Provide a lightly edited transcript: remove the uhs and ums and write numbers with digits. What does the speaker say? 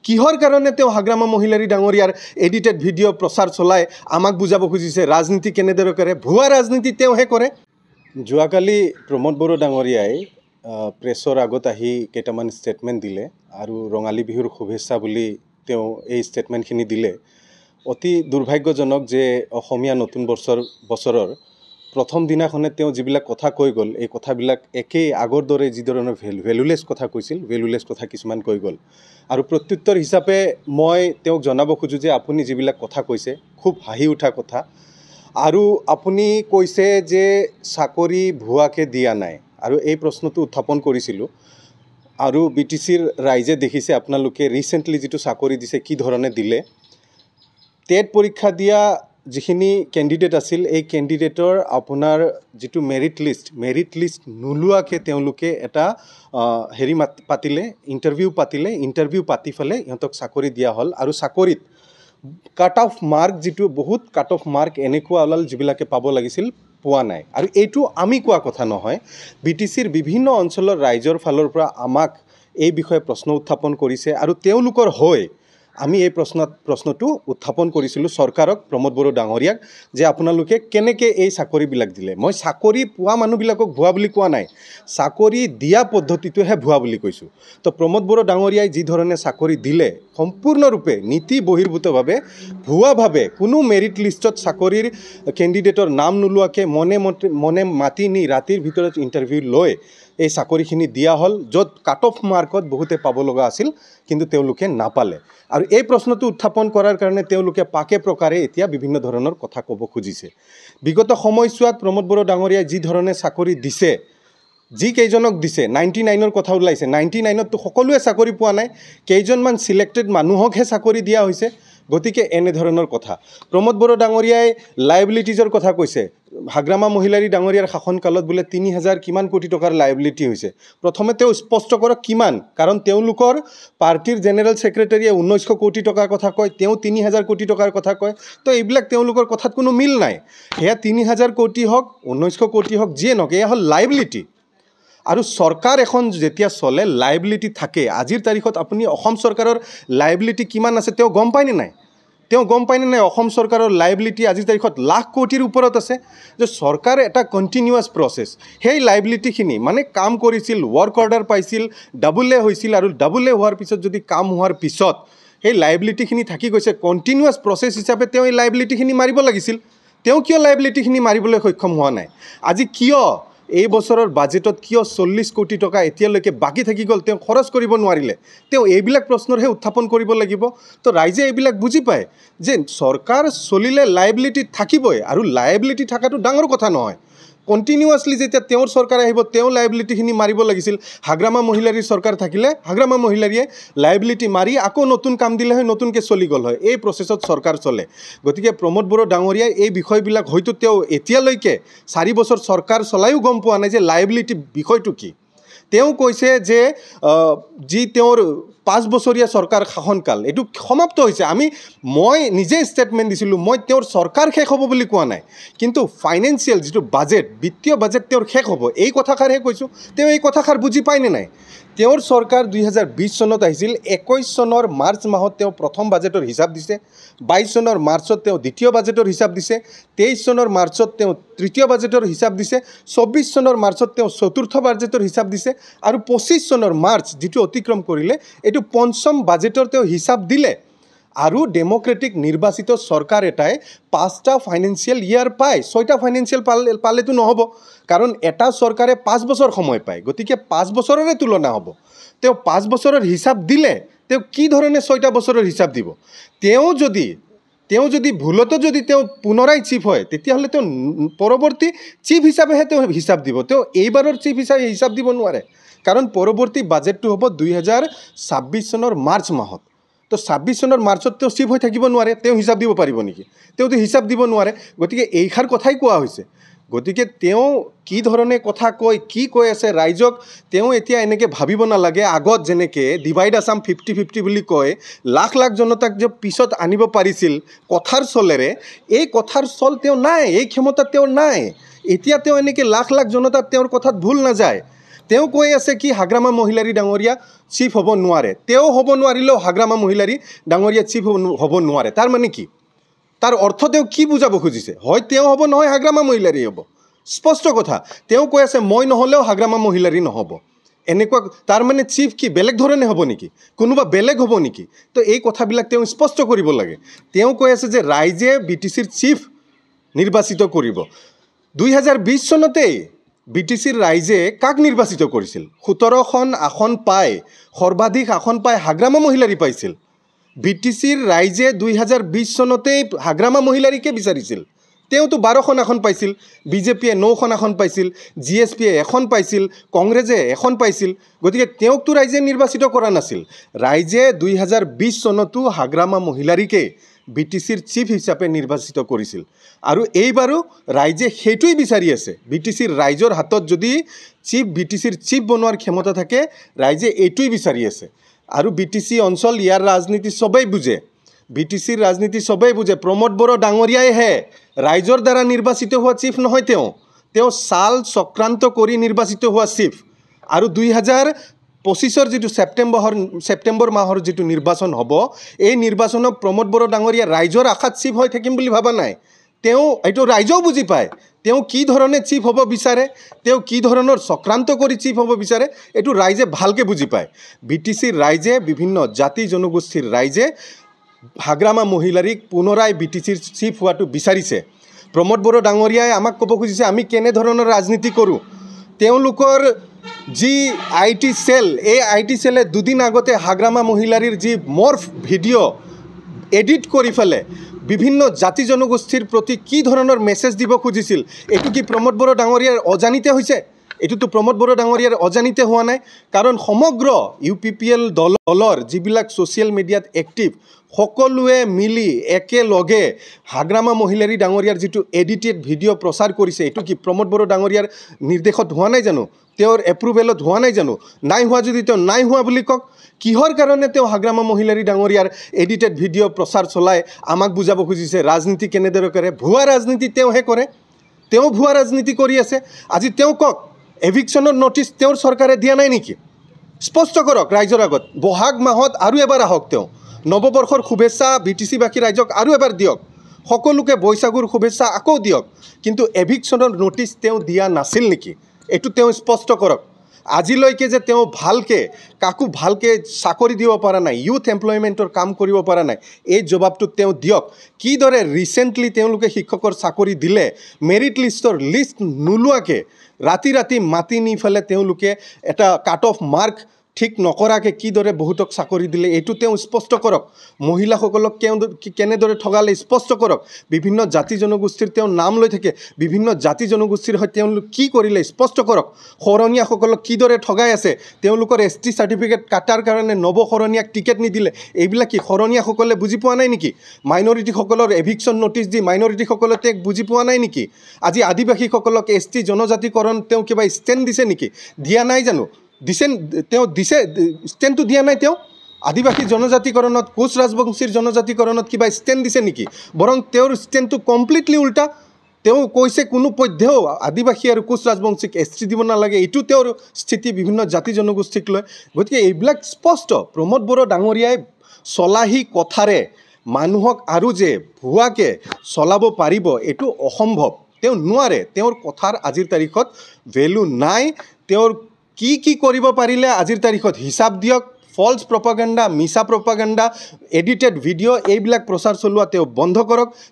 কিহৰ কাৰণে তেওঁ হাগ্ৰামা মহিলাৰী ডাঙৰীয়াৰ এডিটেড ভিডিঅ' প্ৰচাৰ চলাই আমাক বুজাব খুজিছে ৰাজনীতি কেনেদৰে কৰে ভুৱা ৰাজনীতি তেওঁহে কৰে যোৱাকালি প্ৰমোদ বড়ো ডাঙৰীয়াই প্ৰেছৰ আগত আহি কেইটামান ষ্টেটমেণ্ট দিলে আৰু ৰঙালী বিহুৰ শুভেচ্ছা বুলি তেওঁ এই ষ্টেটমেণ্টখিনি দিলে অতি দুৰ্ভাগ্যজনক যে অসমীয়া নতুন বছৰৰ প্ৰথম দিনাখনে তেওঁ যিবিলাক কথা কৈ গ'ল এই কথাবিলাক একেই আগৰ দৰে যি ধৰণৰ ভেলুলেছ কথা কৈছিল ভেলুলেছ কথা কিছুমান কৈ গ'ল আৰু প্ৰত্যুত্তৰ হিচাপে মই তেওঁক জনাব খোজোঁ যে আপুনি যিবিলাক কথা কৈছে খুব হাঁহি উঠা কথা আৰু আপুনি কৈছে যে চাকৰি ভুৱাকৈ দিয়া নাই আৰু এই প্ৰশ্নটো উত্থাপন কৰিছিলোঁ আৰু BTCৰ ৰাইজে দেখিছে আপোনালোকে ৰিচেণ্টলি যিটো চাকৰি দিছে কি ধৰণে দিলে টেট পৰীক্ষা দিয়া যিখিনি কেণ্ডিডেট আছিল এই কেণ্ডিডেটৰ আপোনাৰ যিটো মেৰিট লিষ্ট নোলোৱাকৈ তেওঁলোকে এটা ইণ্টাৰভিউ পাতি ফেলে ইহঁতক চাকৰি দিয়া হ'ল আৰু চাকৰিত কাট অফ মাৰ্ক যিটো বহুত কাট অফ মাৰ্ক এনেকুৱা ওলাল যিবিলাকে পাব লাগিছিল পোৱা নাই আৰু এইটো আমি কোৱা কথা নহয় BTCৰ বিভিন্ন অঞ্চলৰ ৰাইজৰ ফালৰ পৰা আমাক এই বিষয়ে প্ৰশ্ন উত্থাপন কৰিছে আৰু তেওঁলোকৰ হৈ আমি এই প্ৰশ্নটো উত্থাপন কৰিছিলোঁ চৰকাৰক প্ৰমোদ বড়ো ডাঙৰীয়াক যে আপোনালোকে কেনেকৈ এই চাকৰিবিলাক দিলে মই চাকৰি পোৱা মানুহবিলাকক ভুৱা বুলি কোৱা নাই চাকৰি দিয়া পদ্ধতিটোহে ভুৱা বুলি কৈছোঁ তো প্ৰমোদ বড়ো ডাঙৰীয়াই যি ধৰণে চাকৰি দিলে সম্পূৰ্ণৰূপে নীতি বহিৰ্ভূতভাৱে ভুৱাভাৱে কোনো মেৰিট লিষ্টত চাকৰিৰ কেণ্ডিডেটৰ নাম নোলোৱাকৈ মনে মাতি নি ৰাতিৰ ভিতৰত ইণ্টাৰভিউ লৈ এই চাকৰিখিনি দিয়া হ'ল য'ত কাট অফ মাৰ্কত বহুতে পাব লগা আছিল কিন্তু তেওঁলোকে নাপালে আৰু এই প্ৰশ্নটো উত্থাপন কৰাৰ কাৰণে তেওঁলোকে পাকে প্ৰকাৰে এতিয়া বিভিন্ন ধৰণৰ কথা ক'ব খুজিছে বিগত সময়ছোৱাত প্ৰমোদ বড়ো ডাঙৰীয়াই যি ধৰণে চাকৰি দিছে যি কেইজনক দিছে 99ৰ কথা ওলাইছে 99ততো সকলোৱে চাকৰি পোৱা নাই কেইজনমান সিলেক্টেড মানুহকহে চাকৰি দিয়া হৈছে গতিকে এনেধৰণৰ কথা প্ৰমোদ বড়ো ডাঙৰীয়াই লাইবিলিটিজৰ কথা কৈছে হাগ্ৰামা মহিলাৰী ডাঙৰীয়াৰ শাসনকালত বোলে 3000 কিমান কোটি টকাৰ লাইবিলিটি হৈছে প্ৰথমে তেওঁ স্পষ্ট কৰক কিমান কাৰণ তেওঁলোকৰ পাৰ্টিৰ জেনেৰেল ছেক্ৰেটাৰীয়ে 1900 কোটি টকাৰ কথা কয় তেওঁ 3000 কোটি টকাৰ কথা কয় তো এইবিলাক তেওঁলোকৰ কথাত কোনো মিল নাই সেয়া 3000 কোটি হওক 1900 কোটি হওক যিয়ে নহওক এয়া হ'ল লাইবিলিটি আৰু চৰকাৰ এখন যেতিয়া চলে লাইবিলিটি থাকে আজিৰ তাৰিখত আপুনি অসম চৰকাৰৰ লাইবিলিটি কিমান আছে তেওঁ গম পায়নে নাই অসম চৰকাৰৰ লাইবিলিটি আজিৰ তাৰিখত লাখ কোটিৰ ওপৰত আছে যে চৰকাৰ এটা কণ্টিনিউৱাছ প্ৰচেছ সেই লাইবিলিটিখিনি মানে কাম কৰিছিল ৱৰ্ক অৰ্ডাৰ পাইছিল ডাবল এ হৈছিল আৰু ডাবল এ হোৱাৰ পিছত যদি কাম হোৱাৰ পিছত সেই লাইবিলিটিখিনি থাকি গৈছে কণ্টিনিউৱাছ প্ৰচেছ হিচাপে তেওঁ এই লাইবিলিটিখিনি মাৰিব লাগিছিল তেওঁ কিয় লাইবিলিটিখিনি মাৰিবলৈ সক্ষম হোৱা নাই আজি কিয় এই বছৰৰ বাজেটত কিয় 40 কোটি টকা এতিয়ালৈকে বাকি থাকি গ'ল তেওঁ খৰচ কৰিব নোৱাৰিলে তেওঁ এইবিলাক প্ৰশ্নৰহে উত্থাপন কৰিব লাগিব তো ৰাইজে এইবিলাক বুজি পায় যে চৰকাৰ চলিলে লাইবিলিটি থাকিবই আৰু লাইবিলিটি থকাটো ডাঙৰ কথা নহয় কণ্টিনিউৱাছলি যেতিয়া তেওঁৰ চৰকাৰ আহিব তেওঁ লাইবিলিটিখিনি মাৰিব লাগিছিল হাগ্ৰামা মহিলাৰীৰ চৰকাৰ থাকিলে হাগ্ৰামা মহিলাৰীয়ে লাইবিলিটি মাৰি আকৌ নতুন কাম দিলে হয় নতুনকৈ চলি গ'ল হয় এই প্ৰচেছত চৰকাৰ চলে গতিকে প্ৰমোদ বড়ো ডাঙৰীয়াই এই বিষয়বিলাক হয়তো তেওঁ এতিয়ালৈকে 4 বছৰ চৰকাৰ চলায়ো গম পোৱা নাই যে লাইবিলিটি বিষয়টো কি তেওঁ কৈছে যে যি তেওঁৰ 5 বছৰীয়া চৰকাৰ শাসনকাল এইটো সমাপ্ত হৈছে মই নিজে ষ্টেটমেণ্ট দিছিলোঁ মই তেওঁৰ চৰকাৰ শেষ হ'ব বুলি কোৱা নাই কিন্তু ফাইনেন্সিয়েল যিটো বাজেট বিত্তীয় বাজেট তেওঁৰ শেষ হ'ব এই কথাষাৰহে কৈছোঁ তেওঁ এই কথাষাৰ বুজি পায়নে নাই তেওঁৰ চৰকাৰ 2020 চনত আহিছিল 21 চনৰ মাৰ্চ মাহত তেওঁ প্ৰথম বাজেটৰ হিচাপ দিছে 22 চনৰ মাৰ্চত তেওঁ দ্বিতীয় বাজেটৰ হিচাপ দিছে 23 চনৰ মাৰ্চত তেওঁ তৃতীয় বাজেটৰ হিচাপ দিছে 24 চনৰ মাৰ্চত তেওঁ চতুৰ্থ বাজেটৰ হিচাপ দিছে আৰু 25 চনৰ মাৰ্চ যিটো অতিক্ৰম কৰিলে এইটো পঞ্চম বাজেটৰ তেওঁ হিচাপ দিলে আৰু ডেমক্ৰেটিক নিৰ্বাচিত চৰকাৰ এটাই 5টা ফাইনেন্সিয়েল ইয়াৰ পায় 6টা ফাইনেন্সিয়েল পালেতো নহ'ব কাৰণ এটা চৰকাৰে 5 বছৰ সময় পায় গতিকে 5 বছৰৰে তুলনা হ'ব তেওঁ 5 বছৰৰ হিচাপ দিলে তেওঁ কি ধৰণে 6টা বছৰৰ হিচাপ দিব তেওঁ যদি ভুলতো যদি তেওঁ পুনৰাই চিফ হয় তেতিয়াহ'লে তেওঁ পৰৱৰ্তী চিফ হিচাপেহে তেওঁ হিচাপ দিব তেওঁ এইবাৰৰ চিফ হিচাপে হিচাপ দিব নোৱাৰে কাৰণ পৰৱৰ্তী বাজেটটো হ'ব 2026 চনৰ মাৰ্চ মাহত তো 26 চনৰ মাৰ্চত তেওঁ চিফ হৈ থাকিব নোৱাৰে তেওঁ হিচাপ দিব পাৰিব নেকি তেওঁতো হিচাপ দিব নোৱাৰে গতিকে এইষাৰ কথাই কোৱা হৈছে গতিকে তেওঁ কি ধৰণে কথা কি কৈ আছে ৰাইজক তেওঁ এতিয়া এনেকৈ ভাবিব নালাগে আগত যেনেকৈ ডিভাইড আছাম 50-50 বুলি কয় লাখ লাখ জনতাক যে পিছত আনিব পাৰিছিল কথাৰ চলেৰে এই কথাৰ চল তেওঁ নাই এই ক্ষমতা তেওঁৰ নাই এতিয়া তেওঁ এনেকৈ লাখ লাখ জনতাক তেওঁৰ কথাত ভুল নাযায় তেওঁ কৈ আছে কি হাগ্ৰামা মহিলাৰী ডাঙৰীয়া চিফ হ'ব নোৱাৰে, তেওঁ হ'ব নোৱাৰিলেও হাগ্ৰামা মহিলাৰী ডাঙৰীয়া চিফ হ'ব নোৱাৰে। তাৰ মানে কি, তাৰ অৰ্থ তেওঁ কি বুজাব খুজিছে? হয় তেওঁ হ'ব, নহয় হাগ্ৰামা মহিলাৰী হ'ব, স্পষ্ট কথা। তেওঁ কৈ আছে মই নহ'লেও হাগ্ৰামা মহিলাৰী নহ'ব, এনেকুৱা। তাৰ মানে চিফ কি বেলেগ ধৰণে হ'ব নেকি, কোনোবা বেলেগ হ'ব নেকি? তো এই কথাবিলাক তেওঁ স্পষ্ট কৰিব লাগে। তেওঁ কৈ আছে যে ৰাইজে BTCৰ চিফ নিৰ্বাচিত কৰিব। 2020 চনতেই BTCৰ ৰাইজে কাক নিৰ্বাচিত কৰিছিল? 17খন আসন পাই, সৰ্বাধিক আসন পাই হাগ্ৰামা মহিলাৰী পাইছিল। BTCৰ ৰাইজে 2020 চনতেই হাগ্ৰামা মহিলাৰীকে বিচাৰিছিল। তেওঁতো 12খন আসন পাইছিল, BJPয়ে 9খন আসন পাইছিল, GSPয়ে 1খন পাইছিল, কংগ্ৰেছে 1খন পাইছিল। গতিকে তেওঁকতো ৰাইজে নিৰ্বাচিত কৰা নাছিল। ৰাইজে 2020 চনতো হাগ্ৰামা মহিলাৰীকে BTCৰ চিফ হিচাপে নিৰ্বাচিত কৰিছিল। আৰু এইবাৰো ৰাইজে সেইটোৱেই বিচাৰি আছে। BTCৰ ৰাইজৰ হাতত যদি BTCৰ চিফ বনোৱাৰ ক্ষমতা থাকে, ৰাইজে এইটোৱেই বিচাৰি আছে। আৰু BTC অঞ্চল, ইয়াৰ ৰাজনীতি চবেই বুজে, BTCৰ ৰাজনীতি চবেই বুজে। প্ৰমোদ বড়ো ডাঙৰীয়াইহে ৰাইজৰ দ্বাৰা নিৰ্বাচিত হোৱা চিফ নহয়, তেওঁ চাল চক্ৰান্ত কৰি নিৰ্বাচিত হোৱা চিফ। আৰু 2025 যিটো ছেপ্টেম্বৰ মাহৰ যিটো নিৰ্বাচন হ'ব, এই নিৰ্বাচনত প্ৰমোদ বড়ো ডাঙৰীয়া ৰাইজৰ আশাত চিফ হৈ থাকিম বুলি ভাবা নাই। তেওঁ এইটো ৰাইজেও বুজি পায়, তেওঁ কি ধৰণে চিফ হ'ব বিচাৰে, তেওঁ কি ধৰণৰ চক্ৰান্ত কৰি চিফ হ'ব বিচাৰে, এইটো ৰাইজে ভালকৈ বুজি পায়। BTCৰ ৰাইজে, বিভিন্ন জাতি জনগোষ্ঠীৰ ৰাইজে হাগ্ৰামা মহিলাৰীক পুনৰাই BTCৰ চিফ হোৱাটো বিচাৰিছে। প্ৰমোদ বড়ো ডাঙৰীয়াই আমাক ক'ব খুজিছে আমি কেনেধৰণৰ ৰাজনীতি কৰোঁ। তেওঁলোকৰ যি IT চেল, এই IT চেলে দুদিন আগতে হাগ্ৰামা মহিলাৰীৰ যি মৰ্ফ ভিডিঅ' এডিট কৰি ফেলে বিভিন্ন জাতি জনগোষ্ঠীৰ প্ৰতি কি ধৰণৰ মেছেজ দিব খুজিছিল, এইটো কি প্ৰমোদ বড়ো ডাঙৰীয়াৰ অজানিতে হৈছে? এইটোতো প্ৰমোদ বড়ো ডাঙৰীয়াৰ অজানিতে হোৱা নাই। কাৰণ সমগ্ৰ UPPL দলৰ যিবিলাক ছ'চিয়েল মিডিয়াত এক্টিভ, সকলোৱে মিলি একেলগে হাগ্ৰামা মহিলাৰী ডাঙৰীয়াৰ যিটো এডিটেড ভিডিঅ' প্ৰচাৰ কৰিছে, এইটো কি প্ৰমোদ বড়ো ডাঙৰীয়াৰ নিৰ্দেশত হোৱা নাই জানো? তেওঁৰ এপ্ৰুভেলত হোৱা নাই জানো? নাই হোৱা যদি তেওঁ নাই হোৱা বুলি কওক। কিহৰ কাৰণে তেওঁ হাগ্ৰামা মহিলাৰী ডাঙৰীয়াৰ এডিটেড ভিডিঅ' প্ৰচাৰ চলাই আমাক বুজাব খুজিছে ৰাজনীতি কেনেদৰে কৰে? ভুৱা ৰাজনীতি তেওঁহে কৰে, তেওঁ ভুৱা ৰাজনীতি কৰি আছে। আজি তেওঁ কওক, এভিকশ্যনৰ নটিচ তেওঁৰ চৰকাৰে দিয়া নাই নেকি? স্পষ্ট কৰক ৰাইজৰ আগত। বহাগ মাহত আৰু এবাৰ আহক, তেওঁ নৱবৰ্ষৰ শুভেচ্ছা BTCবাসী ৰাইজক আৰু এবাৰ দিয়ক, সকলোকে বৈশাগুৰ শুভেচ্ছা আকৌ দিয়ক। কিন্তু এভিকশ্যনৰ নটিচ তেওঁ দিয়া নাছিল নেকি? এইটো তেওঁ স্পষ্ট কৰক। আজিলৈকে যে তেওঁ ভালকৈ কাকো ভালকৈ চাকৰি দিব পৰা নাই, ইউথ এমপ্লয়মেণ্টৰ কাম কৰিব পৰা নাই, এই জবাবটো তেওঁ দিয়ক। কিদৰে ৰিচেণ্টলি তেওঁলোকে শিক্ষকৰ চাকৰি দিলে, মেৰিট লিষ্টৰ লিষ্ট নোলোৱাকৈ ৰাতি ৰাতি মাতি নি ফেলে তেওঁলোকে এটা কাট অফ মাৰ্ক ঠিক নকৰাকৈ কিদৰে বহুতক চাকৰি দিলে, এইটো তেওঁ স্পষ্ট কৰক। মহিলাসকলক কেনেদৰে ঠগালে স্পষ্ট কৰক। বিভিন্ন জাতি জনগোষ্ঠীৰ তেওঁ নাম লৈ থাকে, বিভিন্ন জাতি জনগোষ্ঠীৰ সৈতে তেওঁলোক কি কৰিলে স্পষ্ট কৰক। শৰণীয়াসকলক কিদৰে ঠগাই আছে, তেওঁলোকৰ ST চাৰ্টিফিকেট কাটাৰ কাৰণে নৱশৰণীয়াক টিকেট নিদিলে, এইবিলাক কি শৰণীয়াসকলে বুজি পোৱা নাই নেকি? মাইনৰিটিসকলৰ এভিকশ্যন নটিচ দি মাইনৰিটিসকলে তেওঁক বুজি পোৱা নাই নেকি? আজি আদিবাসীসকলক ST জনজাতিকৰণ তেওঁ কিবা ষ্টেণ্ড দিছে নেকি? দিয়া নাই জানো? তেওঁ দিছে ষ্টেণ্ডটো দিয়া নাই। তেওঁ আদিবাসী জনজাতিকৰণত, কোচ ৰাজবংশীৰ জনজাতিকৰণত কিবা ষ্টেণ্ড দিছে নেকি? বৰং তেওঁৰ ষ্টেণ্ডটো কমপ্লিটলি উল্টা। তেওঁ কৈছে কোনো পধ্যেও আদিবাসী আৰু কোচ ৰাজবংশীক ST দিব নালাগে, এইটো তেওঁৰ স্থিতি বিভিন্ন জাতি জনগোষ্ঠীক লৈ। গতিকে এইবিলাক স্পষ্ট। প্ৰমোদ বড়ো ডাঙৰীয়াই চলাহী কথাৰে মানুহক আৰু যে ভুৱাকৈ চলাব পাৰিব, এইটো অসম্ভৱ। তেওঁ নোৱাৰে। তেওঁৰ কথাৰ আজিৰ তাৰিখত ভেলু নাই। তেওঁৰ কি কৰিব পাৰিলে আজিৰ তাৰিখত হিচাপ দিয়ক। ফলছ প্ৰপাগাণ্ডা, মিছা প্ৰপাগাণ্ডা, এডিটেড ভিডিঅ' এইবিলাক প্ৰচাৰ চলোৱা তেওঁ বন্ধ কৰক।